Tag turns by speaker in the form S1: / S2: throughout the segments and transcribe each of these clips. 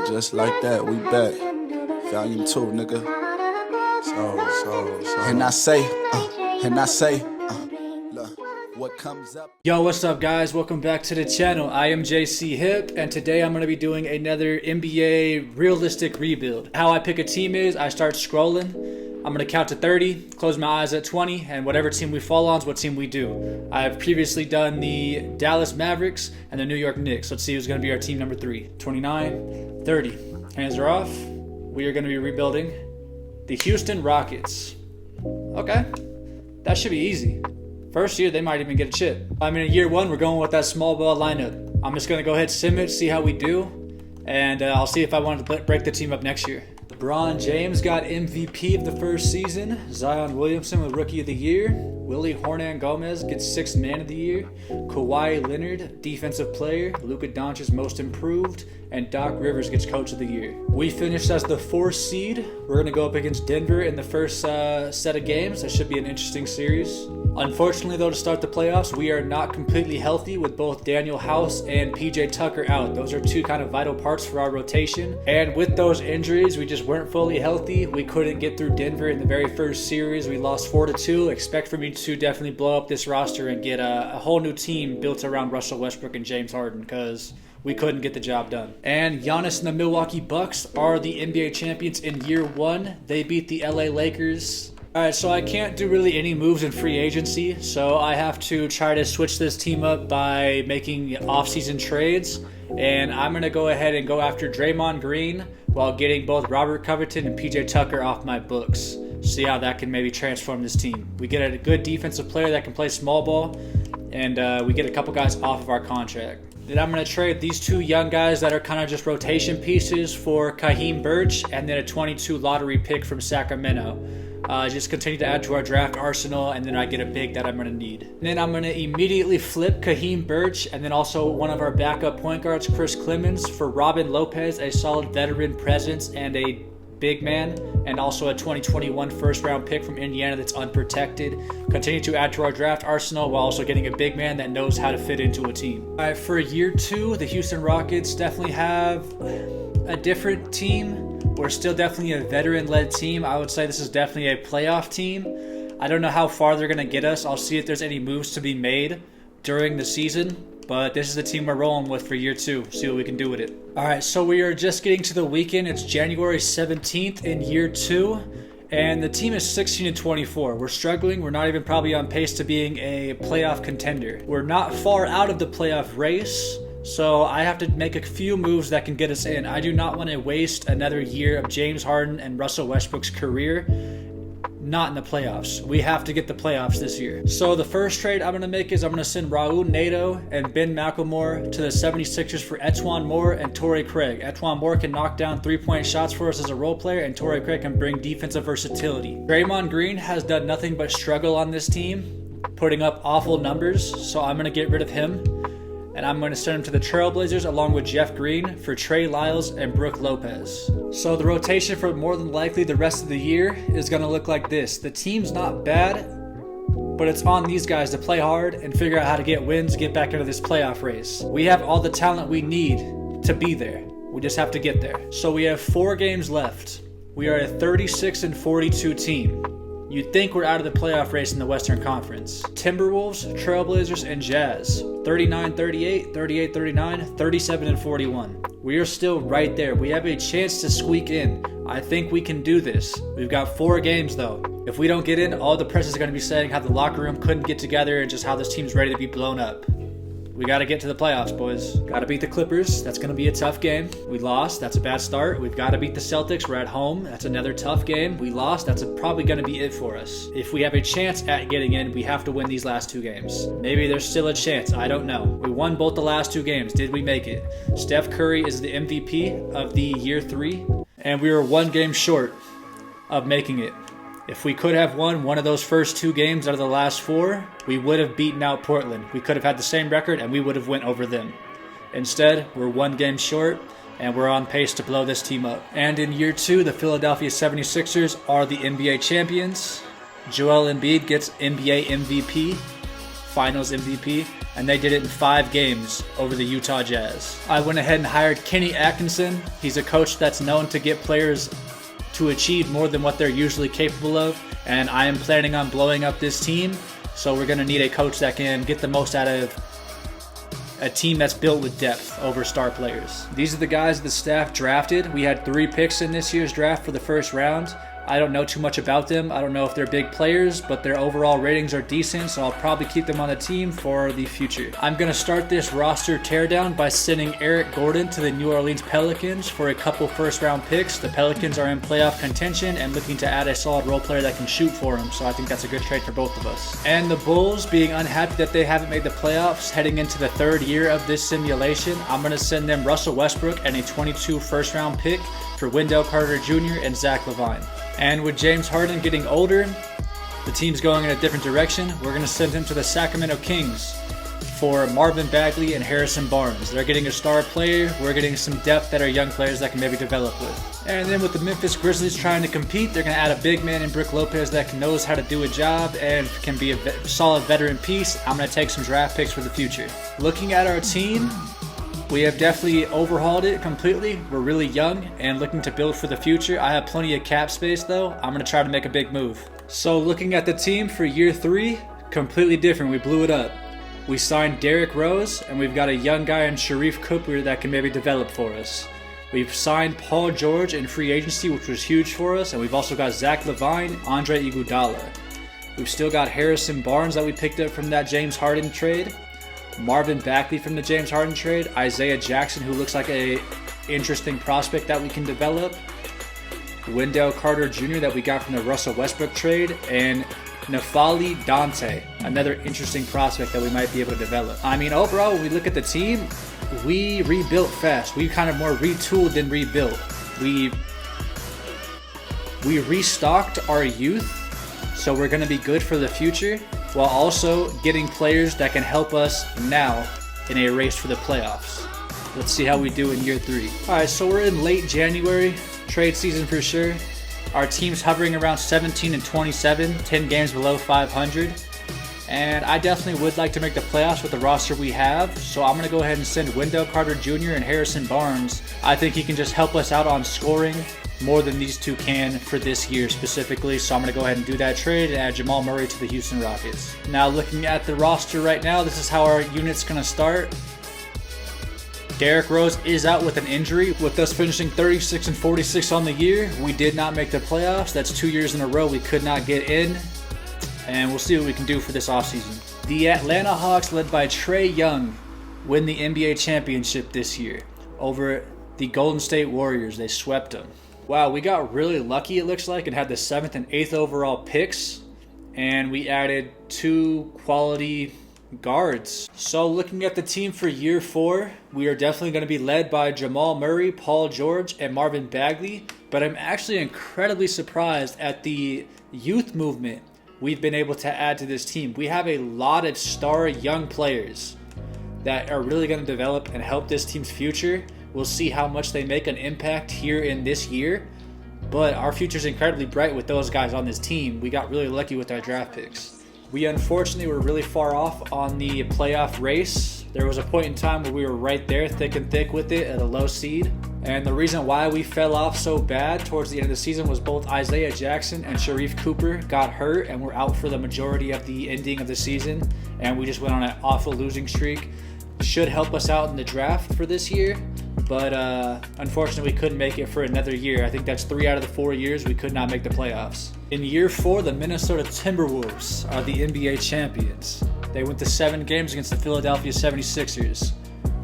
S1: Just like that, we back. Volume 2, nigga. And I say, look, what comes up.
S2: Yo, what's up, guys? Welcome back to the channel. I am JcHipp, and today I'm going to be doing another NBA realistic rebuild. How I pick a team is I start scrolling. I'm going to count to 30, close my eyes at 20, and whatever team we fall on is what team we do. I have previously done the Dallas Mavericks and the New York Knicks. Let's see who's going to be our team number 3. 29, 30. Hands are off. We are going to be rebuilding the Houston Rockets. Okay, that should be easy. First year, they might even get a chip. I mean, in year 1, we're going with that small ball lineup. I'm just going to go ahead, sim it, see how we do, and I'll see if I want to break the team up next year. LeBron James got MVP of the first season. Zion Williamson with Rookie of the Year. Willie Hernan-Gomez gets 6th Man of the Year. Kawhi Leonard, Defensive Player. Luka Doncic, Most Improved. And Doc Rivers gets Coach of the Year. We finished as the 4th seed. We're going to go up against Denver in the first set of games. That should be an interesting series. Unfortunately, though, to start the playoffs, we are not completely healthy with both Daniel House and PJ Tucker out. Those are two kind of vital parts for our rotation. And with those injuries, we just weren't fully healthy. We couldn't get through Denver in the very first series. We lost 4-2. Expect for me to definitely blow up this roster and get a whole new team built around Russell Westbrook and James Harden, because we couldn't get the job done. And Giannis and the Milwaukee Bucks are the NBA champions in year 1. They beat the LA Lakers. Alright, so I can't do really any moves in free agency, so I have to try to switch this team up by making off-season trades. And I'm going to go ahead and go after Draymond Green while getting both Robert Covington and PJ Tucker off my books. See how that can maybe transform this team. We get a good defensive player that can play small ball, and we get a couple guys off of our contract. Then I'm going to trade these 2 young guys that are kind of just rotation pieces for Khem Birch and then a 22 lottery pick from Sacramento. Just continue to add to our draft arsenal, and then I get a big that I'm going to need. And then I'm going to immediately flip Khem Birch and then also one of our backup point guards, Chris Clemens, for Robin Lopez, a solid veteran presence and a big man, and also a 2021 first-round pick from Indiana that's unprotected. Continue to add to our draft arsenal while also getting a big man that knows how to fit into a team. All right, for year 2, the Houston Rockets definitely have a different team. We're still definitely a veteran-led team. I would say this is definitely a playoff team. I don't know how far they're going to get us. I'll see if there's any moves to be made during the season. But this is the team we're rolling with for year 2. See what we can do with it. All right, so we are just getting to the weekend. It's January 17th in year 2. And the team is 16-24. We're struggling. We're not even probably on pace to being a playoff contender. We're not far out of the playoff race. So I have to make a few moves that can get us in. I do not want to waste another year of James Harden and Russell Westbrook's career not in the playoffs. We have to get the playoffs this year. So the first trade I'm going to make is I'm going to send Raul Neto and Ben McLemore to the 76ers for Etuan Moore and Torrey Craig. Etuan Moore can knock down 3-point shots for us as a role player, and Torrey Craig can bring defensive versatility. Draymond Green has done nothing but struggle on this team, putting up awful numbers, so I'm going to get rid of him. And I'm going to send him to the Trailblazers along with Jeff Green for Trey Lyles and Brook Lopez. So the rotation for more than likely the rest of the year is going to look like this. The team's not bad, but it's on these guys to play hard and figure out how to get wins, get back into this playoff race. We have all the talent we need to be there. We just have to get there. So we have 4 games left. We are a 36-42 team. You'd think we're out of the playoff race in the Western Conference. Timberwolves, Trailblazers, and Jazz. 39-38, 38-39, 37-41. We are still right there. We have a chance to squeak in. I think we can do this. We've got 4 games, though. If we don't get in, all the press is going to be saying how the locker room couldn't get together and just how this team's ready to be blown up. We got to get to the playoffs, boys. Got to beat the Clippers. That's going to be a tough game. We lost. That's a bad start. We've got to beat the Celtics. We're at home. That's another tough game. We lost. That's probably going to be it for us. If we have a chance at getting in, we have to win these last 2 games. Maybe there's still a chance. I don't know. We won both the last 2 games. Did we make it? Steph Curry is the MVP of the year 3, and we were 1 game short of making it. If we could have won one of those first 2 games out of the last 4, we would have beaten out Portland. We could have had the same record and we would have went over them. Instead, we're 1 game short and we're on pace to blow this team up. And in year 2, the Philadelphia 76ers are the NBA champions. Joel Embiid gets NBA MVP, Finals MVP, and they did it in 5 games over the Utah Jazz. I went ahead and hired Kenny Atkinson. He's a coach that's known to get players to achieve more than what they're usually capable of, and I am planning on blowing up this team, so we're going to need a coach that can get the most out of a team that's built with depth over star players. These are the guys the staff drafted. We had 3 picks in this year's draft for the first round. I don't know too much about them. I don't know if they're big players, but their overall ratings are decent, so I'll probably keep them on the team for the future. I'm going to start this roster teardown by sending Eric Gordon to the New Orleans Pelicans for a couple first-round picks. The Pelicans are in playoff contention and looking to add a solid role player that can shoot for them, so I think that's a good trade for both of us. And the Bulls, being unhappy that they haven't made the playoffs heading into the 3rd year of this simulation, I'm going to send them Russell Westbrook and a 22 first-round pick for Wendell Carter Jr. and Zach LaVine. And with James Harden getting older, the team's going in a different direction. We're going to send him to the Sacramento Kings for Marvin Bagley and Harrison Barnes. They're getting a star player. We're getting some depth that are young players that can maybe develop with. And then with the Memphis Grizzlies trying to compete, they're going to add a big man in Brook Lopez that knows how to do a job and can be a solid veteran piece. I'm going to take some draft picks for the future. Looking at our team, we have definitely overhauled it completely. We're really young and looking to build for the future. I have plenty of cap space though. I'm going to try to make a big move. So looking at the team for year 3, completely different. We blew it up. We signed Derrick Rose, and we've got a young guy in Sharif Cooper that can maybe develop for us. We've signed Paul George in free agency, which was huge for us, and we've also got Zach LaVine, Andre Iguodala. We've still got Harrison Barnes that we picked up from that James Harden trade, Marvin Bagley from the James Harden trade, Isaiah Jackson, who looks like a interesting prospect that we can develop, Wendell Carter Jr. that we got from the Russell Westbrook trade, and Nafali Dante, another interesting prospect that we might be able to develop. I mean, overall, when we look at the team, we rebuilt fast. We kind of more retooled than rebuilt. We restocked our youth, so we're going to be good for the future, while also getting players that can help us now in a race for the playoffs. Let's see how we do in year 3. All right, so we're in late January, trade season for sure. Our team's hovering around 17 and 27, 10 games below 500. And I definitely would like to make the playoffs with the roster we have. So I'm going to go ahead and send Wendell Carter Jr. and Harrison Barnes. I think he can just help us out on scoring more than these two can for this year specifically. So I'm going to go ahead and do that trade and add Jamal Murray to the Houston Rockets. Now looking at the roster right now, this is how our unit's going to start. Derrick Rose is out with an injury. With us finishing 36 and 46 on the year, we did not make the playoffs. That's 2 years in a row we could not get in. And we'll see what we can do for this offseason. The Atlanta Hawks, led by Trae Young, win the NBA championship this year over the Golden State Warriors. They swept them. Wow, we got really lucky, it looks like, and had the 7th and 8th overall picks. And we added 2 quality guards. So looking at the team for year 4, we are definitely going to be led by Jamal Murray, Paul George, and Marvin Bagley. But I'm actually incredibly surprised at the youth movement we've been able to add to this team. We have a lot of star young players that are really going to develop and help this team's future. We'll see how much they make an impact here in this year. But our future is incredibly bright with those guys on this team. We got really lucky with our draft picks. We unfortunately were really far off on the playoff race. There was a point in time where we were right there, thick and thick with it at a low seed. And the reason why we fell off so bad towards the end of the season was both Isaiah Jackson and Sharif Cooper got hurt and were out for the majority of the ending of the season. And we just went on an awful losing streak. Should help us out in the draft for this year. But unfortunately, we couldn't make it for another year. I think that's 3 out of the 4 years we could not make the playoffs. In year 4, the Minnesota Timberwolves are the NBA champions. They went to 7 games against the Philadelphia 76ers.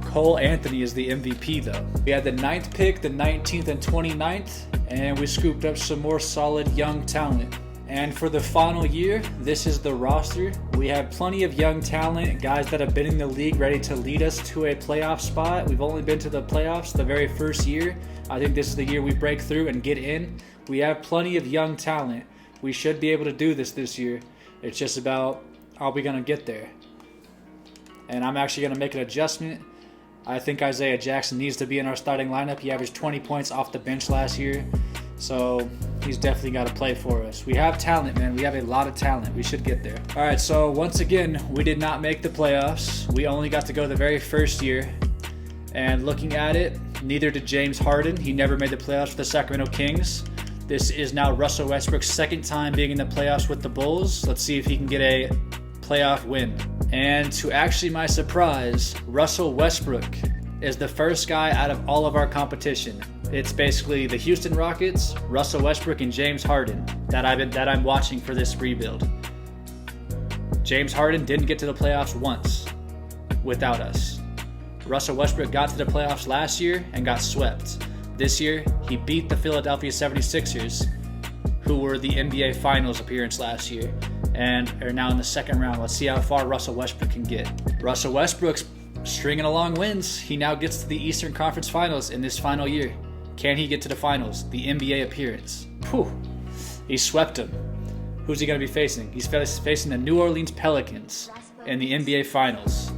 S2: Cole Anthony is the MVP though. We had the 9th pick, the 19th and 29th, and we scooped up some more solid young talent. And for the final year, this is the roster. We have plenty of young talent, guys that have been in the league ready to lead us to a playoff spot. We've only been to the playoffs the very first year. I think this is the year we break through and get in. We have plenty of young talent. We should be able to do this year. It's just about, are we going to get there? And I'm actually going to make an adjustment. I think Isaiah Jackson needs to be in our starting lineup. He averaged 20 points off the bench last year. So he's definitely got to play for us. We have talent, man. We have a lot of talent. We should get there. All right, so once again, we did not make the playoffs. We only got to go the very first year. And looking at it, neither did James Harden. He never made the playoffs for the Sacramento Kings. This is now Russell Westbrook's second time being in the playoffs with the Bulls. Let's see if he can get a playoff win. And to actually my surprise, Russell Westbrook is the first guy out of all of our competition. It's basically the Houston Rockets, Russell Westbrook, and James Harden that I'm watching for this rebuild. James Harden didn't get to the playoffs once without us. Russell Westbrook got to the playoffs last year and got swept. This year, he beat the Philadelphia 76ers, who were the NBA Finals appearance last year, and are now in the second round. Let's see how far Russell Westbrook can get. Russell Westbrook's stringing along wins. He now gets to the Eastern Conference Finals in this final year. Can he get to the finals? The NBA appearance. Whew. He swept him. Who's he going to be facing? He's facing the New Orleans Pelicans in the NBA Finals.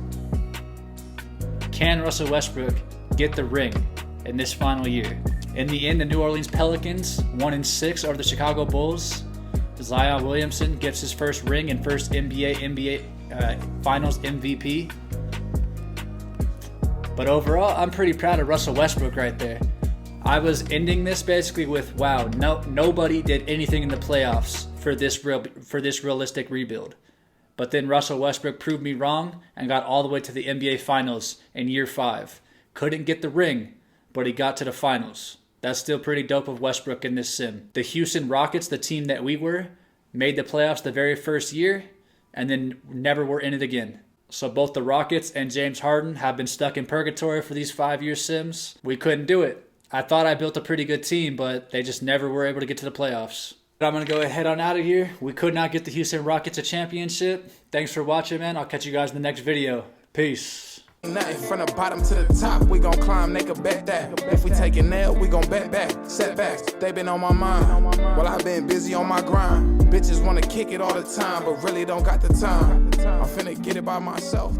S2: Can Russell Westbrook get the ring in this final year? In the end, the New Orleans Pelicans 1-6 over the Chicago Bulls. Zion Williamson gets his first ring and first NBA Finals MVP. But overall, I'm pretty proud of Russell Westbrook right there. I was ending this basically with, wow, nobody did anything in the playoffs for this realistic rebuild. But then Russell Westbrook proved me wrong and got all the way to the NBA Finals in year 5. Couldn't get the ring, but he got to the finals. That's still pretty dope of Westbrook in this sim. The Houston Rockets, the team that we were, made the playoffs the very first year and then never were in it again. So both the Rockets and James Harden have been stuck in purgatory for these 5-year sims. We couldn't do it. I thought I built a pretty good team, but they just never were able to get to the playoffs. But I'm going to go ahead on out of here. We could not get the Houston Rockets a championship. Thanks for watching, man. I'll catch you guys in the next video. Peace.
S3: Nothing from the bottom to the top, we gon' climb, they can bet that. If we take it nail, we gon' bet back. Setbacks, they been on my mind. Well, I've been busy on my grind. Bitches wanna kick it all the time, but really don't got the time. I'm finna get it by myself.